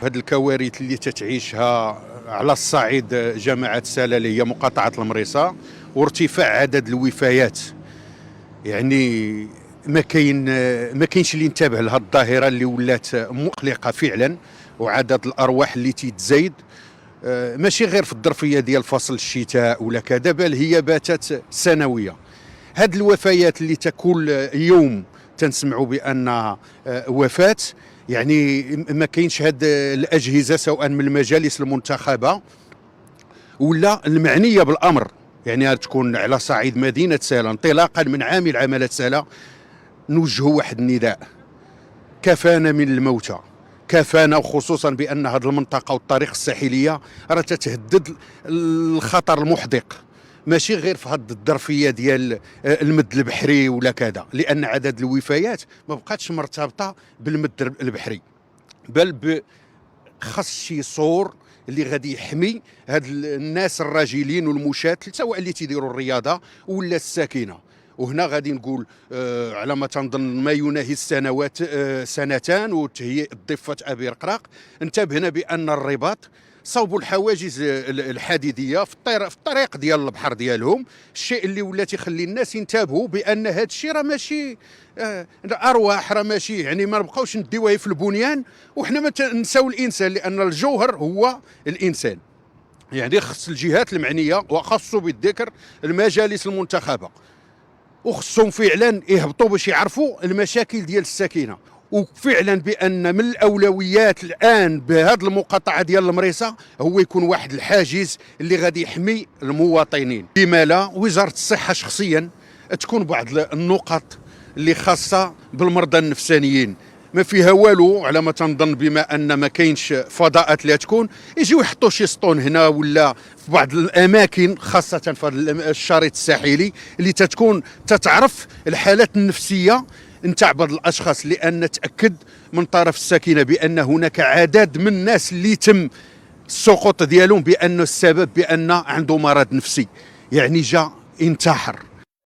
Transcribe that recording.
هذه الكوارث اللي تتعيشها على الصعيد جماعة سلا اللي هي مقاطعة المريصة وارتفاع عدد الوفيات، يعني ما كاينش اللي ينتبه لهذه الظاهرة اللي ولات مقلقة فعلا، وعدد الأرواح اللي تتزايد ماشي غير في الظرفية ديال فصل الشتاء ولا كذا، بل هي باتت سنوية. هاد الوفيات اللي كل يوم تنسمعوا بأن وفاة، يعني ما كاينش هاد الأجهزة سواء من المجالس المنتخبة ولا المعنية بالأمر، يعني تكون على صعيد مدينة سلا انطلاقا من عامل عمالة سلا نوجهوا واحد النداء: كفانا من الموتى، كفانا، وخصوصا بأن هذه المنطقة والطريق الساحلية راه تتهدد الخطر المحدق، ماشي غير في هذه الظرفيه ديال المد البحري ولا كذا، لان عدد الوفيات ما بقاتش مرتبطه بالمد البحري، بل خاص شي صور اللي غادي يحمي هاد الناس الراجلين والمشاة سواء اللي تيديروا الرياضه ولا الساكنه. وهنا غادي نقول على ما تنظن ما يناهي السنوات سنتان وتهيئ ضفه ابي رقراق انتبهنا بان الرباط صوبوا الحواجز الحديديه في الطريق ديال البحر ديالهم، الشيء اللي ولا تيخلي الناس ينتبهوا بان هذا الشيء راه ماشي ارواح، راه ماشي يعني ما نبقاوش نديوها في البنيان وحنا ما نساو الانسان، لان الجوهر هو الانسان. يعني خص الجهات المعنيه وخصوا بالذكر المجالس المنتخبه، وخصهم فعلا يهبطوا باش يعرفوا المشاكل ديال الساكنه، وفعلا بان من الاولويات الان بهذه المقاطعه ديال المريصه هو يكون واحد الحاجز اللي غادي يحمي المواطنين. بما لا وزاره الصحه شخصيا تكون بعض النقط اللي خاصه بالمرضى النفسانيين ما فيها والو، على ما تنظن بما ان ما كاينش فضاءات اللي تكون يجيو يحطوا شي سطون هنا ولا في بعض الاماكن، خاصه في الشريط الساحلي اللي تتكون تتعرف الحالات النفسيه نتاع بعض الاشخاص، لان تاكد من طرف الساكنه بان هناك عدد من الناس اللي تم السقوط ديالهم بان السبب بان عنده مرض نفسي، يعني جا انتحر.